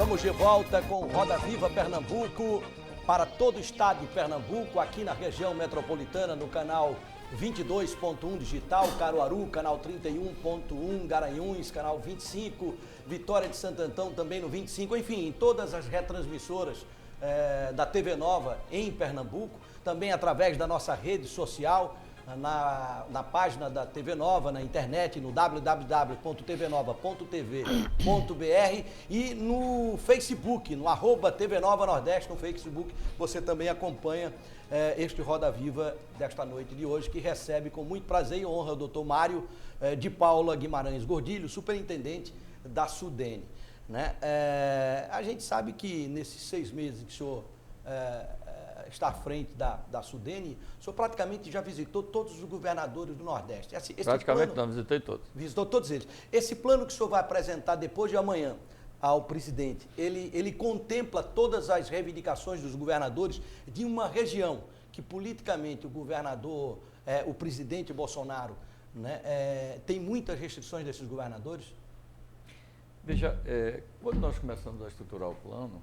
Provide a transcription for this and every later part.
Estamos de volta com Roda Viva Pernambuco para todo o estado de Pernambuco, aqui na região metropolitana, no canal 22.1 digital, Caruaru, canal 31.1, Garanhuns, canal 25, Vitória de Santo Antão também no 25, enfim, em todas as retransmissoras da TV Nova em Pernambuco, também através da nossa rede social, na página da TV Nova, na internet, no www.tvnova.tv.br e no Facebook, no @TV Nova Nordeste, no Facebook, você também acompanha este Roda Viva desta noite de hoje, que recebe com muito prazer e honra o doutor Mário de Paula Guimarães Gordilho, superintendente da SUDENE. Né? A gente sabe que nesses 6 meses que o senhor está à frente da SUDENE, o senhor praticamente já visitou todos os governadores do Nordeste. Praticamente não, visitei todos. Visitou todos eles. Esse plano que o senhor vai apresentar depois de amanhã ao presidente, ele contempla todas as reivindicações dos governadores de uma região que politicamente o governador, o presidente Bolsonaro, né, tem muitas restrições desses governadores? Veja, quando nós começamos a estruturar o plano,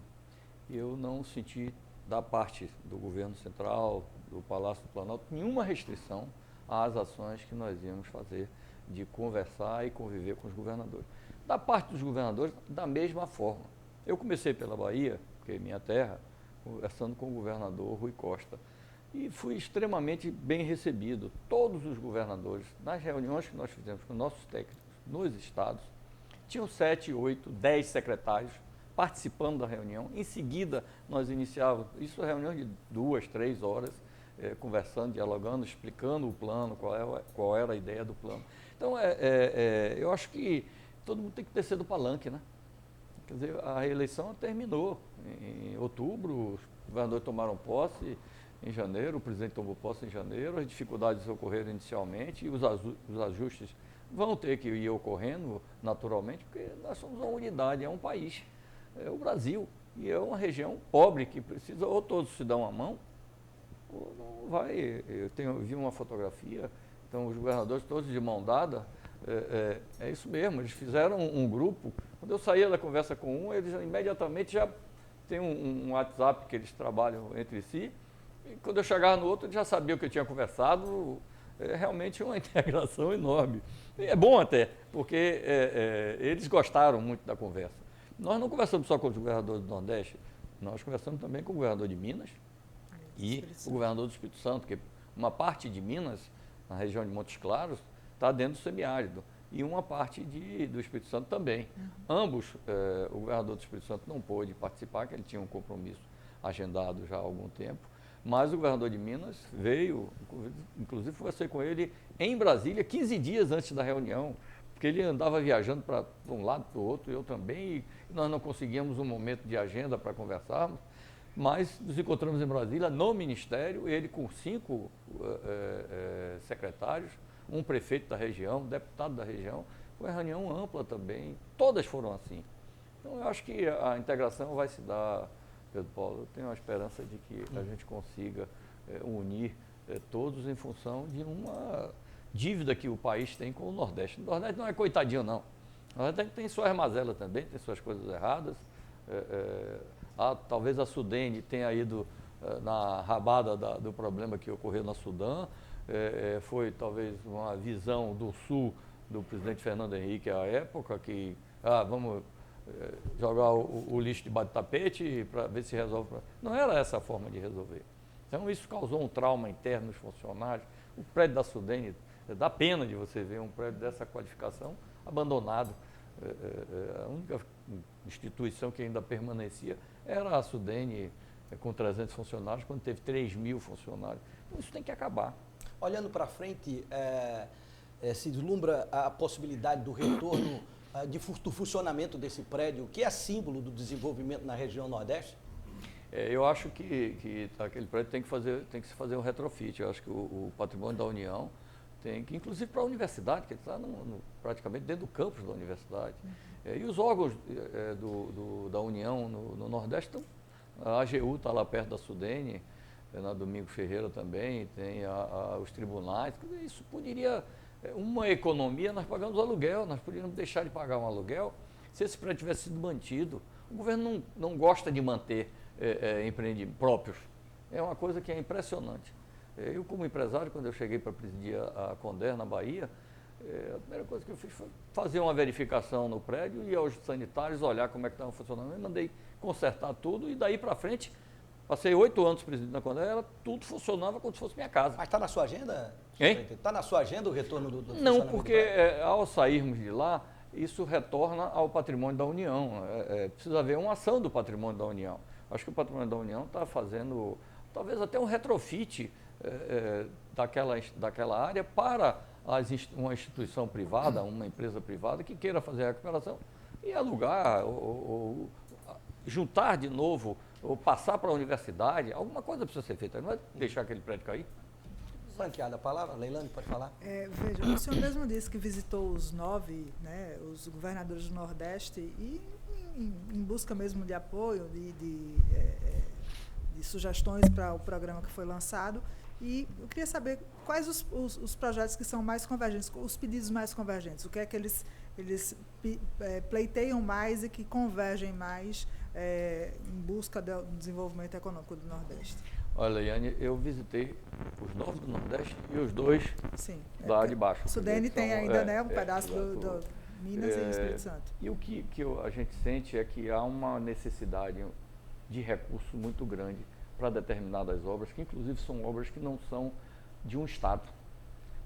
eu não senti da parte do governo central, do Palácio do Planalto, nenhuma restrição às ações que nós íamos fazer de conversar e conviver com os governadores. Da parte dos governadores, da mesma forma. Eu comecei pela Bahia, que é minha terra, conversando com o governador Rui Costa. E fui extremamente bem recebido. Todos os governadores, nas reuniões que nós fizemos com nossos técnicos nos estados, tinham 7, 8, 10 secretários participando da reunião. Em seguida, nós iniciávamos, isso é reunião de 2, 3 horas, conversando, dialogando, explicando o plano, qual era a ideia do plano. Então, eu acho que todo mundo tem que descer do palanque, né? Quer dizer, a reeleição terminou em outubro, os governadores tomaram posse em janeiro, o presidente tomou posse em janeiro, as dificuldades ocorreram inicialmente e os ajustes vão ter que ir ocorrendo naturalmente, porque nós somos uma unidade, é um país, é o Brasil, e é uma região pobre que precisa ou todos se dão a mão, ou não vai. Eu vi uma fotografia, então os governadores todos de mão dada, é isso mesmo, eles fizeram um grupo. Quando eu saía da conversa com um, eles imediatamente já tem um WhatsApp que eles trabalham entre si, e quando eu chegava no outro, eles já sabiam que eu tinha conversado. É realmente uma integração enorme. E é bom até, porque eles gostaram muito da conversa. Nós não conversamos só com os governadores do Nordeste, nós conversamos também com o governador de Minas e o governador do Espírito Santo, que uma parte de Minas, na região de Montes Claros, está dentro do semiárido, e uma parte do Espírito Santo também. Ambos, o governador do Espírito Santo não pôde participar, que ele tinha um compromisso agendado já há algum tempo, mas o governador de Minas veio, inclusive conversei com ele em Brasília 15 dias antes da reunião, porque ele andava viajando para um lado, para o outro, eu também, e nós não conseguíamos um momento de agenda para conversarmos, mas nos encontramos em Brasília, no Ministério, ele com 5 secretários, um prefeito da região, um deputado da região, foi uma reunião ampla também, todas foram assim. Então eu acho que a integração vai se dar, Pedro Paulo, eu tenho a esperança de que a gente consiga unir todos em função de uma dívida que o país tem com o Nordeste. O Nordeste não é coitadinho, não. O Nordeste tem suas mazelas também, tem suas coisas erradas. Talvez a SUDENE tenha ido na rabada do problema que ocorreu na Sudã. Foi talvez uma visão do Sul do presidente Fernando Henrique à época, que vamos jogar o lixo debaixo do tapete para ver se resolve. Não era essa a forma de resolver. Então isso causou um trauma interno nos funcionários. O prédio da SUDENE, dá pena de você ver um prédio dessa qualificação abandonado. A única instituição que ainda permanecia era a SUDENE, com 300 funcionários, quando teve 3.000 funcionários. Então, isso tem que acabar. Olhando para frente, se deslumbra a possibilidade do retorno do funcionamento desse prédio, que é símbolo do desenvolvimento na região Nordeste? Eu acho que aquele prédio tem que se fazer um retrofit. Eu acho que o patrimônio da União tem que, inclusive para a universidade, que está praticamente dentro do campus da universidade. E os órgãos da União no Nordeste estão. A AGU está lá perto da SUDENE, na Domingos Ferreira também, tem os tribunais. Isso poderia, uma economia, nós pagamos aluguel, nós poderíamos deixar de pagar um aluguel se esse prédio tivesse sido mantido. O governo não gosta de manter empreendimentos próprios. É uma coisa que é impressionante. Eu, como empresário, quando eu cheguei para presidir a Conder, na Bahia, a primeira coisa que eu fiz foi fazer uma verificação no prédio, ir aos sanitários, olhar como é que estava funcionando, e mandei consertar tudo, e daí para frente, passei 8 anos presidindo na Conder, tudo funcionava como se fosse minha casa. Mas está na sua agenda? Hein? Está na sua agenda o retorno do Não, porque ao sairmos de lá, isso retorna ao patrimônio da União. Precisa haver uma ação do patrimônio da União. Acho que o patrimônio da União está fazendo, talvez até um retrofit daquela área para uma instituição privada, uma empresa privada que queira fazer a recuperação e alugar, ou juntar de novo, ou passar para a universidade. Alguma coisa precisa ser feita, não é deixar aquele prédio cair. Franqueada a palavra, Leilane, pode falar? Veja, o senhor mesmo disse que visitou os 9, né, os governadores do Nordeste, e em busca mesmo de apoio, de sugestões para o programa que foi lançado. E eu queria saber quais os projetos que são mais convergentes, os pedidos mais convergentes, o que é que eles pleiteiam mais e que convergem mais em busca do desenvolvimento econômico do Nordeste. Olha, Leiane, eu visitei os 9 do Nordeste e os 2 lá de baixo. Sudene tem ainda, né, um pedaço do Minas e Espírito Santo. E o que a gente sente é que há uma necessidade de recurso muito grande para determinadas obras, que inclusive são obras que não são de um estado.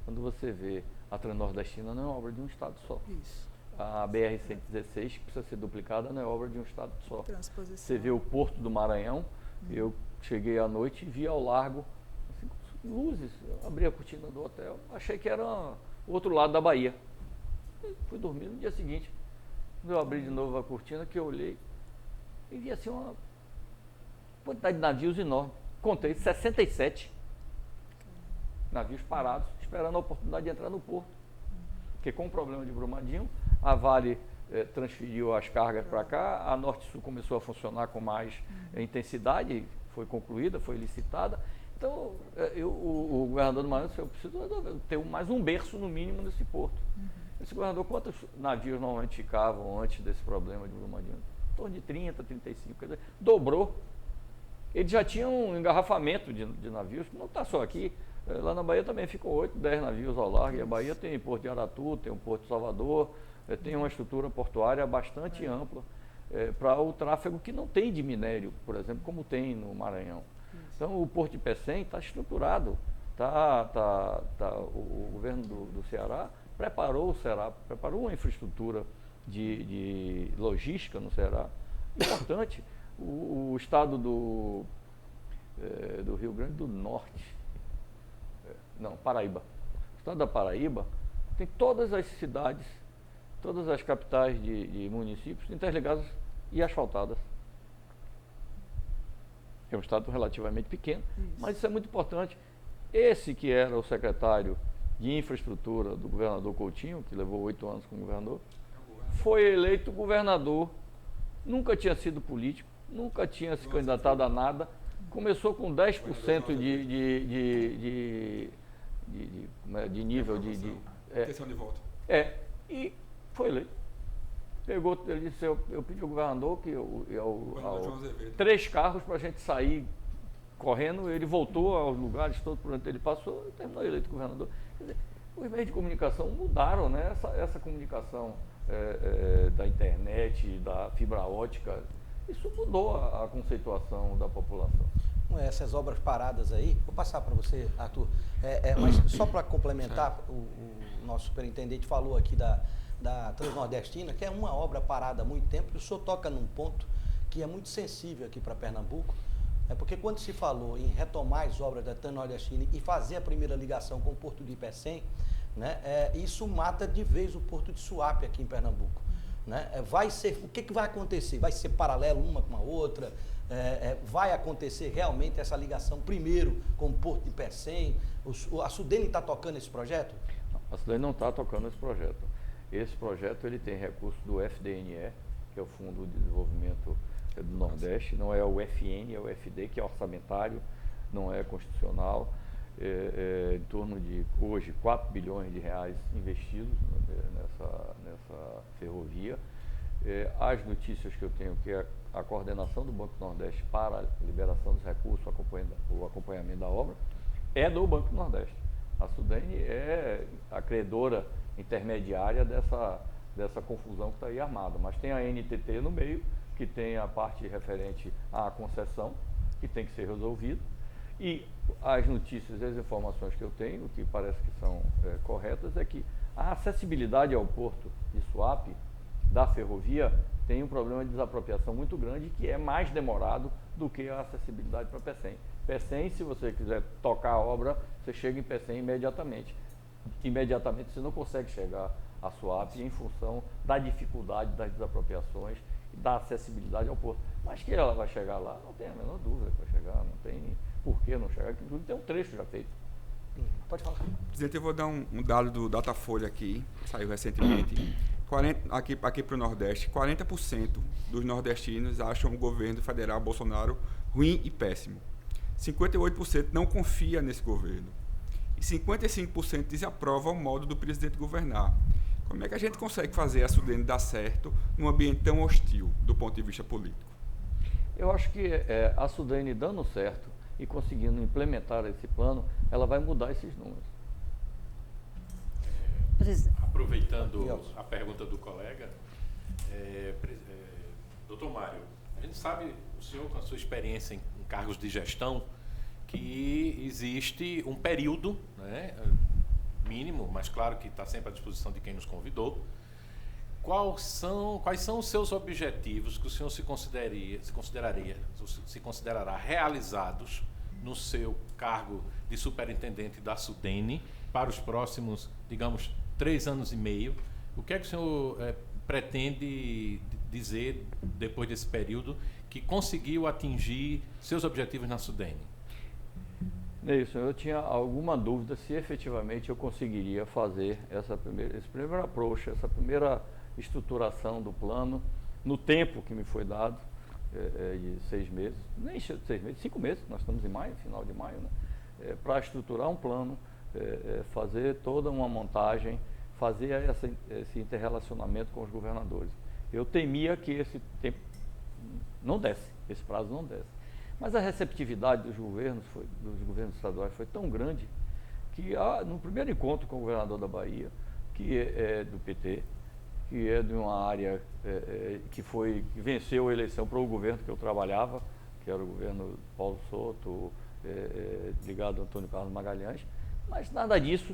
Quando você vê a Transnordestina, não é obra de um estado só. Isso. A BR-116, que precisa ser duplicada, não é obra de um estado só. Transposição. Você vê o Porto do Maranhão, eu cheguei à noite e vi ao largo assim, luzes, eu abri a cortina do hotel, achei que era o outro lado da Bahia. E fui dormir no dia seguinte. Quando eu abri de novo a cortina, que eu olhei e vi assim uma quantidade de navios enorme. Contei 67 navios parados, esperando a oportunidade de entrar no porto. Porque com o problema de Brumadinho, a Vale transferiu as cargas para cá, a Norte Sul começou a funcionar com mais intensidade, foi concluída, foi licitada. Então, o governador do Maranhão disse: eu preciso ter mais um berço, no mínimo, nesse porto. Esse governador, quantos navios normalmente ficavam antes desse problema de Brumadinho? Em torno de 30, 35, quer dizer, dobrou. Eles já tinham um engarrafamento de navios, que não está só aqui. Lá na Bahia também ficam 8, 10 navios ao largo, e a Bahia tem Porto de Aratu, tem o Porto de Salvador, tem uma estrutura portuária bastante ampla para o tráfego que não tem de minério, por exemplo, como tem no Maranhão. Então, o Porto de Pecém está estruturado. O governo do Ceará preparou uma infraestrutura de logística no Ceará importante. O estado do Rio Grande do Norte, Paraíba. O estado da Paraíba tem todas as cidades, todas as capitais de municípios interligadas e asfaltadas. É um estado relativamente pequeno, mas isso é muito importante. Esse que era o secretário de infraestrutura do governador Coutinho, que levou 8 anos como governador, foi eleito governador, nunca tinha sido político, nunca tinha se candidatado a nada, começou com 10% de nível de intenção de voto. E foi eleito. Ele disse: eu pedi ao governador que 3 carros para a gente sair correndo. Ele voltou aos lugares todos por onde ele passou e terminou eleito governador. Quer dizer, os meios de comunicação mudaram, né? Essa comunicação da internet, da fibra ótica, isso mudou a conceituação da população. Essas obras paradas aí, vou passar para você, Arthur, mas só para complementar, o nosso superintendente falou aqui da Transnordestina, que é uma obra parada há muito tempo, e o senhor toca num ponto que é muito sensível aqui para Pernambuco, porque quando se falou em retomar as obras da Transnordestina e fazer a primeira ligação com o Porto de Pecém, né, isso mata de vez o Porto de Suape aqui em Pernambuco. Né? O que vai acontecer? Vai ser paralelo uma com a outra? Vai acontecer realmente essa ligação primeiro com o Porto de Pecém? A Sudene está tocando esse projeto? A Sudene não está tocando esse projeto. Esse projeto ele tem recurso do FDNE, que é o Fundo de Desenvolvimento do Nordeste, não é o FN, é o FD, que é orçamentário, não é constitucional. Em torno de, hoje, 4 bilhões de reais investidos nessa ferrovia. as notícias que eu tenho, que é a coordenação do Banco do Nordeste para a liberação dos recursos, o acompanhamento da obra, é do Banco do Nordeste. A Sudene é a credora intermediária dessa confusão que está aí armada, mas tem a NTT no meio, que tem a parte referente à concessão, que tem que ser resolvida, e as notícias e as informações que eu tenho, que parece que são corretas, é que a acessibilidade ao porto de Suape, da ferrovia, tem um problema de desapropriação muito grande, que é mais demorado do que a acessibilidade para Pecém. Pecém, se você quiser tocar a obra, você chega em Pecém imediatamente. Imediatamente você não consegue chegar a Suape em função da dificuldade das desapropriações e da acessibilidade ao porto. Mas que ela vai chegar lá, não tem a menor dúvida que vai chegar, não tem por que não chegar, inclusive tem um trecho já feito. Pode falar. Presidente, eu vou dar um dado do Datafolha aqui, saiu recentemente. Aqui para o Nordeste, 40% dos nordestinos acham o governo federal Bolsonaro ruim e péssimo. 58% não confia nesse governo. E 55% desaprova o modo do presidente governar. Como é que a gente consegue fazer a Sudene dar certo num ambiente tão hostil do ponto de vista político? Eu acho que a Sudene dando certo e conseguindo implementar esse plano, ela vai mudar esses números. Aproveitando a pergunta do colega, doutor Mário, a gente sabe, o senhor com a sua experiência em cargos de gestão, que existe um período, né, mínimo, mas claro que está sempre à disposição de quem nos convidou. Quais são os seus objetivos que o senhor se considerará realizados no seu cargo de superintendente da Sudene para os próximos, digamos, 3 anos e meio? O que é que o senhor pretende dizer, depois desse período, que conseguiu atingir seus objetivos na Sudene? Isso, eu tinha alguma dúvida se efetivamente eu conseguiria fazer esse primeiro approach, essa primeira estruturação do plano no tempo que me foi dado, de 6 meses, nem 6 meses, 5 meses, nós estamos em maio, final de maio, né? Para estruturar um plano, fazer toda uma montagem, fazer esse interrelacionamento com os governadores. Eu temia que esse tempo não desse, esse prazo não desse. Mas a receptividade dos governos estaduais foi tão grande que no primeiro encontro com o governador da Bahia, que é do PT, que é de uma área que venceu a eleição para o governo que eu trabalhava, que era o governo Paulo Souto, ligado ao Antônio Carlos Magalhães, mas nada disso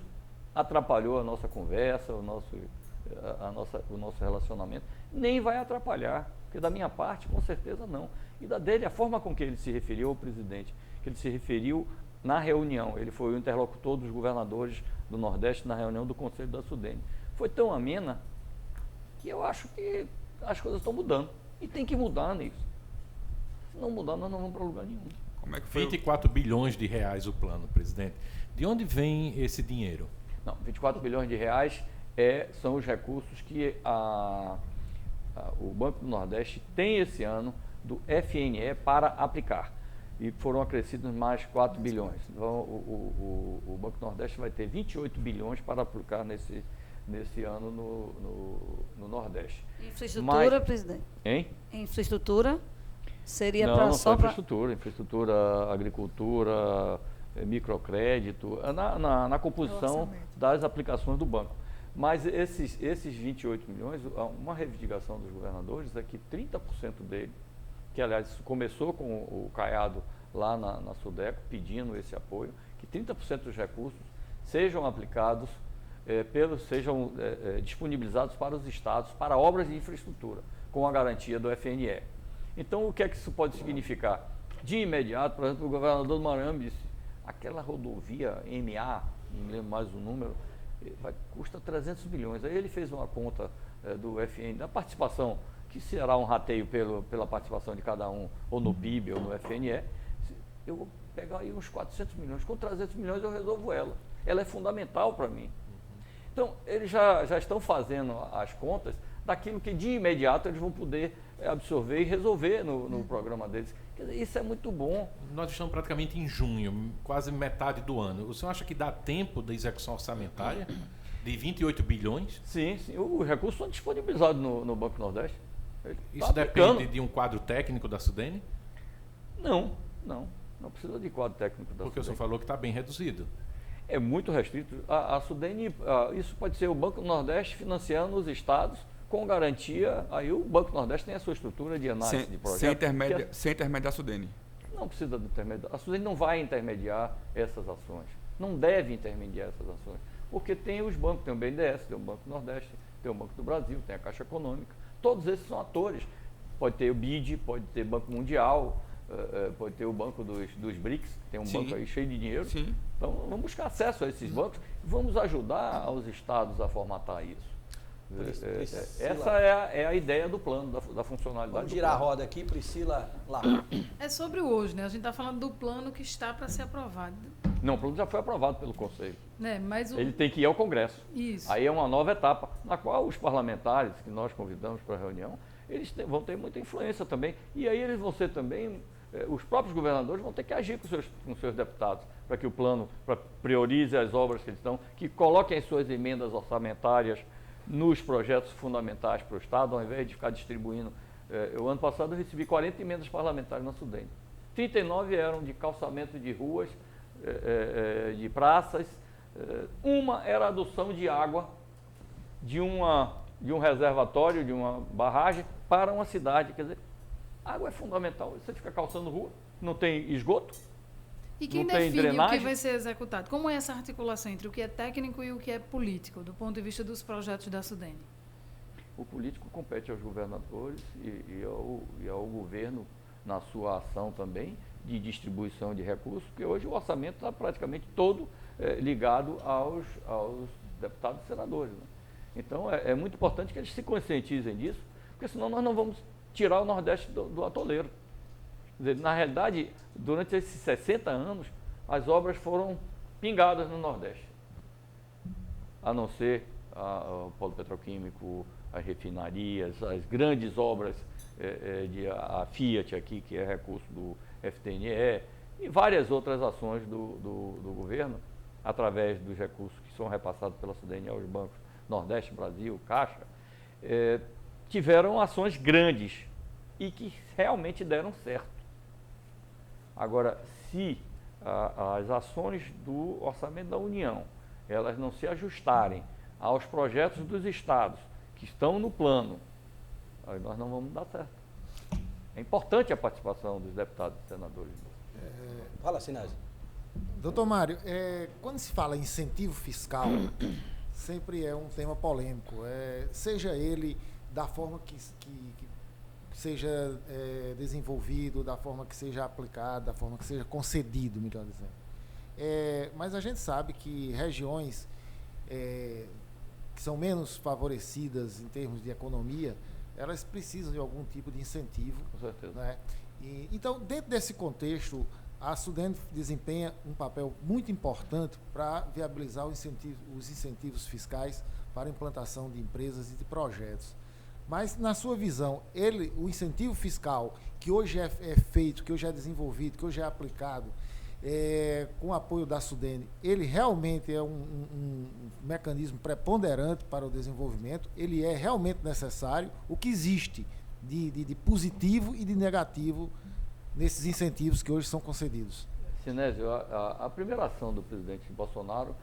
atrapalhou a nossa conversa, o nosso relacionamento, nem vai atrapalhar, porque da minha parte, com certeza não. E da dele, a forma com que ele se referiu ao presidente, que ele se referiu na reunião, ele foi o interlocutor dos governadores do Nordeste na reunião do Conselho da Sudene. Foi tão amena que eu acho que as coisas estão mudando. E tem que mudar nisso. Se não mudar, nós não vamos para lugar nenhum. Como é que foi? 24 bilhões de reais o plano, presidente. De onde vem esse dinheiro? Não, 24 bilhões de reais são os recursos que o Banco do Nordeste tem esse ano do FNE para aplicar. E foram acrescidos mais 4 bilhões. Então, o Banco do Nordeste vai ter 28 bilhões para aplicar nesse ano no Nordeste. Infraestrutura, presidente? Hein? Infraestrutura? Seria não, para não só para infraestrutura, agricultura, microcrédito, na composição das aplicações do banco. Mas esses 28 milhões, uma reivindicação dos governadores é que 30% dele, que aliás começou com o Caiado lá na Sudeco, pedindo esse apoio, que 30% dos recursos sejam aplicados, sejam disponibilizados para os estados, para obras de infraestrutura, com a garantia do FNE. Então, o que é que isso pode significar? De imediato, por exemplo, o governador do Maranhão disse, aquela rodovia MA, não me lembro mais o número, custa 300 milhões. Aí ele fez uma conta do FNE, da participação, que será um rateio pela participação de cada um, ou no PIB ou no FNE, eu vou pegar aí uns 400 milhões, com 300 milhões eu resolvo ela. Ela é fundamental para mim. Então, eles já estão fazendo as contas daquilo que de imediato eles vão poder absorver e resolver no programa deles. Quer dizer, isso é muito bom. Nós estamos praticamente em junho, quase metade do ano. O senhor acha que dá tempo da execução orçamentária de 28 bilhões? Sim. Os recursos são disponibilizados no Banco Nordeste. Ele Isso tá depende aplicando. de um quadro técnico da Sudene? Não precisa de quadro técnico da Porque o senhor Sudene. falou que está bem reduzido. É muito restrito. A Sudene, isso pode ser o Banco do Nordeste financiando os estados com garantia. Aí o Banco do Nordeste tem a sua estrutura de análise de projetos. Sem intermédio da Sudene. Não precisa do intermediário. A Sudene não vai intermediar essas ações. Não deve intermediar essas ações. Porque tem os bancos, tem o BNDES, tem o Banco do Nordeste, tem o Banco do Brasil, tem a Caixa Econômica. Todos esses são atores. Pode ter o BID, pode ter Banco Mundial, pode ter o banco dos BRICS, tem um Sim. banco aí cheio de dinheiro. Sim. Então, vamos buscar acesso a esses bancos e vamos ajudar os estados a formatar isso. Priscila. Essa é a ideia do plano, da funcionalidade Vamos do girar a plano. roda aqui, Priscila lá. É sobre o hoje, né? A gente está falando do plano que está para ser aprovado, Não, o plano já foi aprovado pelo Conselho. né? Mas Ele tem que ir ao Congresso. Isso. Aí é uma nova etapa, na qual os parlamentares que nós convidamos para a reunião, eles vão ter muita influência também. E aí eles vão ser também, os próprios governadores vão ter que agir com seus deputados, para que o plano priorize as obras que eles estão, que coloquem as suas emendas orçamentárias nos projetos fundamentais para o Estado, ao invés de ficar distribuindo. O ano passado eu recebi 40 emendas parlamentares na Sudene. 39 eram de calçamento de ruas, de praças. Uma era a adução de água de um reservatório, de uma barragem, para uma cidade. Quer dizer, água é fundamental. Você fica calçando rua, não tem esgoto. E quem não tem define o que drenagem? vai ser executado? Como é essa articulação entre o que é técnico e o que é político, do ponto de vista dos projetos da Sudene? O político compete aos governadores e ao governo na sua ação também de distribuição de recursos, porque hoje o orçamento está praticamente todo ligado aos deputados e senadores. Né? Então é muito importante que eles se conscientizem disso, porque senão nós não vamos tirar o Nordeste do atoleiro. Quer dizer, na realidade, durante esses 60 anos, as obras foram pingadas no Nordeste. A não ser o polo petroquímico, as refinarias, as grandes obras, a Fiat aqui, que é recurso do FTNE, e várias outras ações do governo, através dos recursos que são repassados pela Sudene aos bancos Nordeste, Brasil, Caixa, tiveram ações grandes e que realmente deram certo. Agora, se as ações do orçamento da União, elas não se ajustarem aos projetos dos estados que estão no plano, aí nós não vamos dar certo. É importante a participação dos deputados e senadores. Fala, Sinésio. Doutor Mário, quando se fala em incentivo fiscal, sempre é um tema polêmico, seja ele da forma que seja desenvolvido, da forma que seja aplicado, da forma que seja concedido, melhor dizendo. Mas a gente sabe que regiões que são menos favorecidas em termos de economia, elas precisam de algum tipo de incentivo. Com certeza. Né? Então, dentro desse contexto, a Sudene desempenha um papel muito importante para viabilizar os incentivos fiscais para a implantação de empresas e de projetos. Mas, na sua visão, o incentivo fiscal que hoje é feito, que hoje é desenvolvido, que hoje é aplicado, com o apoio da Sudene, ele realmente é um mecanismo preponderante para o desenvolvimento, ele é realmente necessário. O que existe de positivo e de negativo nesses incentivos que hoje são concedidos? Sinésio, a primeira ação do presidente Bolsonaro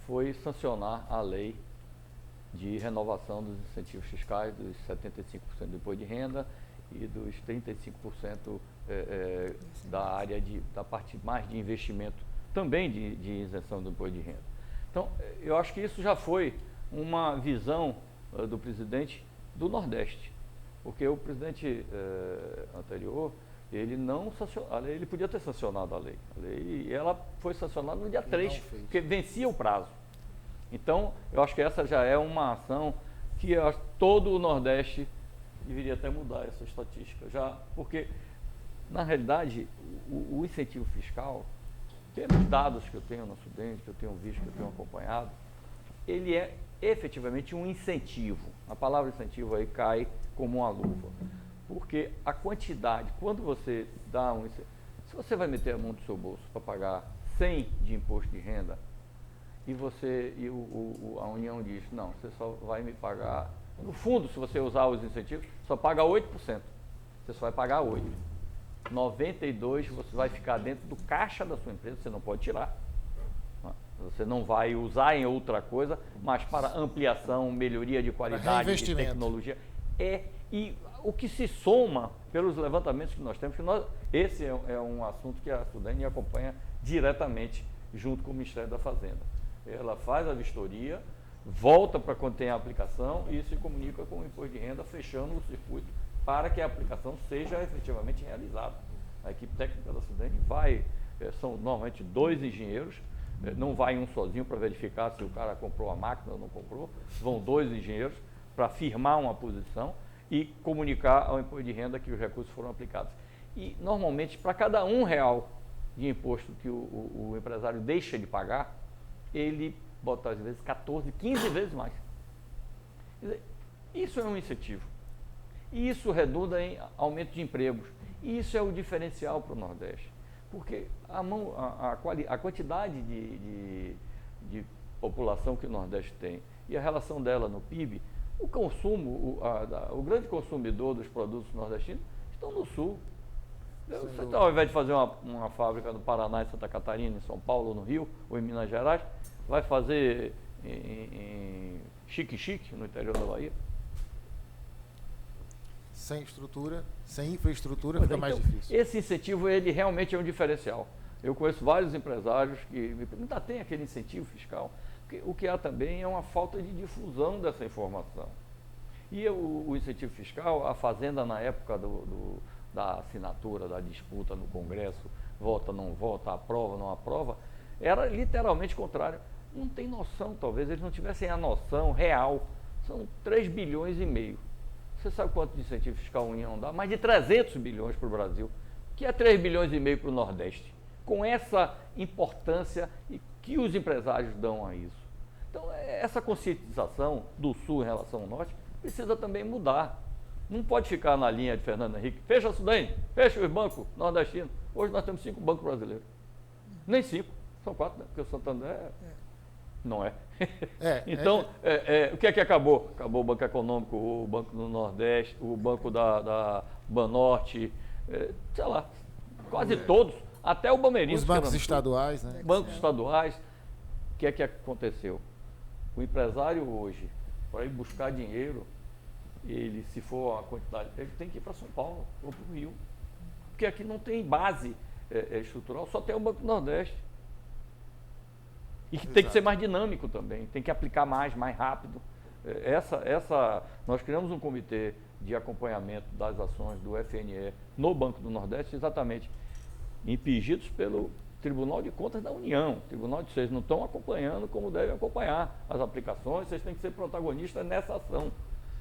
foi sancionar a lei de renovação dos incentivos fiscais, dos 75% do imposto de renda e dos 35% da área da parte mais de investimento, também de isenção do imposto de renda. Então, eu acho que isso já foi uma visão do presidente do Nordeste, porque o presidente anterior, ele não sancionou, ele podia ter sancionado a lei, e ela foi sancionada no dia 3, porque vencia o prazo. Então, eu acho que essa já é uma ação que todo o Nordeste deveria até mudar essa estatística, já, porque, na realidade, o incentivo fiscal, pelos dados que eu tenho na Sudene, que eu tenho visto, que eu tenho acompanhado, ele é efetivamente um incentivo. A palavra incentivo aí cai como uma luva, porque a quantidade, quando você dá um incentivo, se você vai meter a mão do seu bolso para pagar 100 de imposto de renda, e a União diz, não, você só vai me pagar No fundo, se você usar os incentivos, só paga 8%. Você só vai pagar 8%. 92% você vai ficar dentro do caixa da sua empresa, você não pode tirar. Você não vai usar em outra coisa, mas para ampliação, melhoria de qualidade, de tecnologia. E o que se soma pelos levantamentos que nós temos, esse é um assunto que a Sudene acompanha diretamente junto com o Ministério da Fazenda. Ela faz a vistoria, volta para quando tem a aplicação e se comunica com o imposto de renda, fechando o circuito para que a aplicação seja efetivamente realizada. A equipe técnica da Sudene vai, são normalmente 2 engenheiros, não vai um sozinho para verificar se o cara comprou a máquina ou não comprou, vão 2 engenheiros para firmar uma posição e comunicar ao imposto de renda que os recursos foram aplicados. E, normalmente, para cada R$1 de imposto que o empresário deixa de pagar, ele bota, às vezes, 14, 15 vezes mais. Quer dizer, isso é um incentivo. E isso redunda em aumento de empregos. E isso é o diferencial para o Nordeste. Porque a quantidade de população que o Nordeste tem e a relação dela no PIB, o consumo, o grande consumidor dos produtos nordestinos estão no Sul. Você, ao invés de fazer uma fábrica no Paraná, em Santa Catarina, em São Paulo, no Rio ou em Minas Gerais, vai fazer em Xique-Xique, no interior da Bahia. Sem estrutura, sem infraestrutura, fica mais difícil. Esse incentivo, ele realmente é um diferencial. Eu conheço vários empresários que me perguntam, tem aquele incentivo fiscal? Porque o que há também é uma falta de difusão dessa informação. E o incentivo fiscal, a Fazenda, na época da assinatura, da disputa no Congresso, vota, não vota, aprova, não aprova, era literalmente contrário. Não tem noção, talvez eles não tivessem a noção real. São 3,5 bilhões. Você sabe quanto de incentivo fiscal iam dar? Mais de 300 bilhões para o Brasil, que é 3,5 bilhões para o Nordeste, com essa importância que os empresários dão a isso. Então, essa conscientização do Sul em relação ao Norte precisa também mudar. Não pode ficar na linha de Fernando Henrique, fecha a Sudene, fecha os bancos nordestinos. Hoje nós temos 5 bancos brasileiros. Nem 5, são 4, né? Porque o Santander não é. Então, o que é que acabou? Acabou o Banco Econômico, o Banco do Nordeste, o Banco da Banorte, sei lá, quase todos, até o Bameirinho. Os bancos estaduais, né? Bancos estaduais. O que é que aconteceu? O empresário hoje, para ir buscar dinheiro, ele, se for a quantidade, ele tem que ir para São Paulo ou para o Rio. Porque aqui não tem base estrutural, só tem o Banco do Nordeste. E que tem que ser mais dinâmico também, tem que aplicar mais rápido. Nós criamos um comitê de acompanhamento das ações do FNE no Banco do Nordeste, exatamente impedidos pelo Tribunal de Contas da União. O Tribunal de vocês não estão acompanhando como devem acompanhar as aplicações, vocês têm que ser protagonistas nessa ação.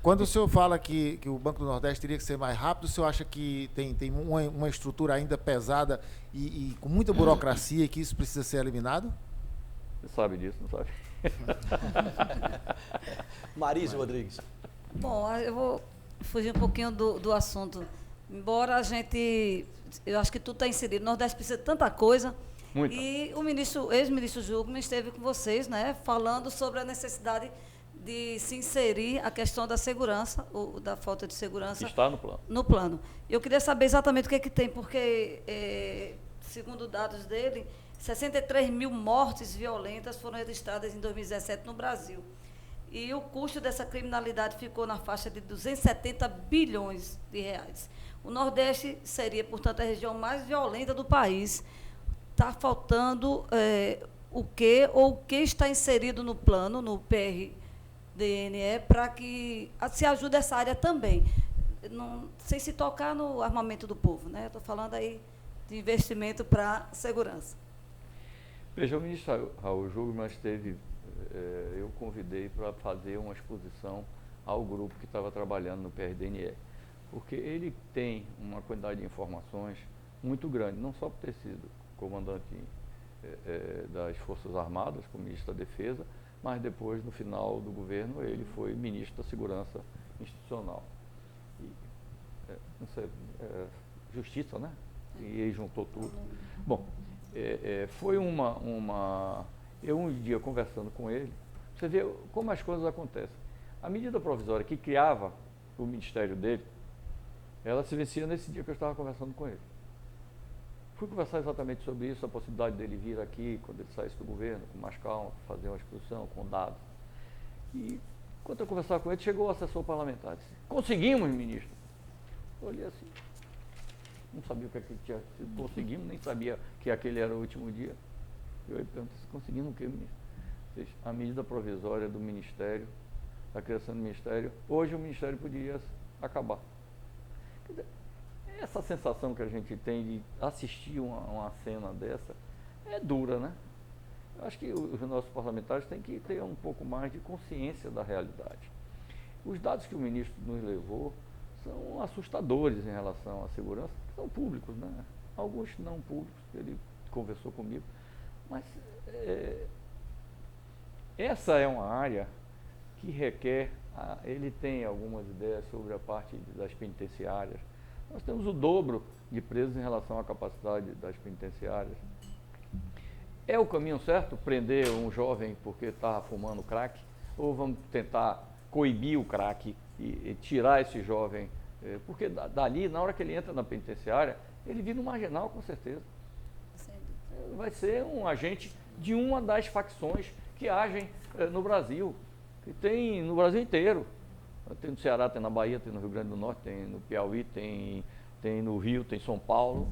Quando o senhor fala que o Banco do Nordeste teria que ser mais rápido, o senhor acha que tem uma estrutura ainda pesada e com muita burocracia e que isso precisa ser eliminado? Você sabe disso, não sabe? Marise Rodrigues. Bom, eu vou fugir um pouquinho do assunto. Embora eu acho que tudo está inserido. O Nordeste precisa de tanta coisa. Muita. E o ex-ministro Jugman esteve com vocês, né, falando sobre a necessidade de se inserir a questão da segurança, da falta de segurança. Está no plano. No plano. Eu queria saber exatamente o que é que tem, porque, segundo dados dele, 63 mil mortes violentas foram registradas em 2017 no Brasil. E o custo dessa criminalidade ficou na faixa de 270 bilhões de reais. O Nordeste seria, portanto, a região mais violenta do país. Está faltando o que está inserido no plano, no PRDNE, para que se ajude essa área também. Não sei se tocar no armamento do povo, né? Estou falando aí de investimento para segurança. Veja, o ministro Raul Jugman esteve, eu convidei para fazer uma exposição ao grupo que estava trabalhando no PRDNE, porque ele tem uma quantidade de informações muito grande, não só por ter sido comandante das Forças Armadas, como ministro da Defesa, mas depois, no final do governo, ele foi ministro da Segurança Institucional. E, não sei, Justiça, né? E ele juntou tudo. Bom, foi eu um dia conversando com ele, você vê como as coisas acontecem. A medida provisória que criava o ministério dele, ela se vencia nesse dia que eu estava conversando com ele. Fui conversar exatamente sobre isso, a possibilidade dele vir aqui, quando ele saísse do governo, com mais calma, fazer uma exposição com dados. E, enquanto eu conversava com ele, chegou o assessor parlamentar. Disse, conseguimos, ministro. Eu olhei assim, não sabia o que tinha sido. Conseguimos, nem sabia que aquele era o último dia. Eu perguntei, conseguimos o quê, ministro? A medida provisória do Ministério, da criação do Ministério, hoje o Ministério poderia acabar. Quer dizer, essa sensação que a gente tem de assistir uma cena dessa é dura, né? Eu acho que os nossos parlamentares têm que ter um pouco mais de consciência da realidade. Os dados que o ministro nos levou são assustadores em relação à segurança, são públicos, né? Alguns não públicos, ele conversou comigo, mas essa é uma área que requer, ele tem algumas ideias sobre a parte das penitenciárias. Nós temos o dobro de presos em relação à capacidade das penitenciárias. É o caminho certo prender um jovem porque estava fumando crack? Ou vamos tentar coibir o crack e tirar esse jovem? Porque dali, na hora que ele entra na penitenciária, ele vira um marginal, com certeza. Vai ser um agente de uma das facções que agem no Brasil, que tem no Brasil inteiro. Tem no Ceará, tem na Bahia, tem no Rio Grande do Norte, tem no Piauí, tem no Rio, tem em São Paulo.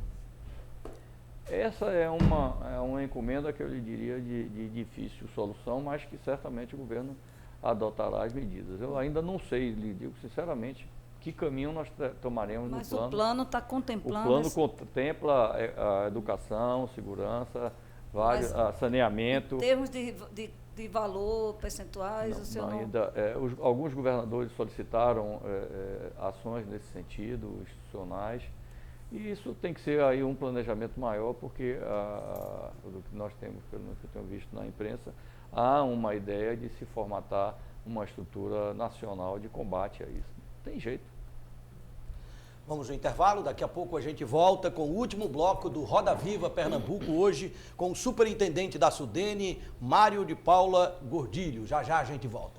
Essa é uma encomenda que eu lhe diria de difícil solução, mas que certamente o governo adotará as medidas. Eu ainda não sei, lhe digo sinceramente, que caminho nós tomaremos no plano. Mas o plano está contemplando... O plano contempla a educação, segurança, saneamento. Em termos de valor, percentuais, não, o senhor não... Ainda, alguns governadores solicitaram ações nesse sentido, institucionais, e isso tem que ser aí um planejamento maior, porque do que nós temos, pelo menos que eu tenho visto na imprensa, há uma ideia de se formatar uma estrutura nacional de combate a isso. Não tem jeito. Vamos no intervalo, daqui a pouco a gente volta com o último bloco do Roda Viva Pernambuco, hoje com o superintendente da SUDENE, Mário de Paula Gordilho. Já já a gente volta.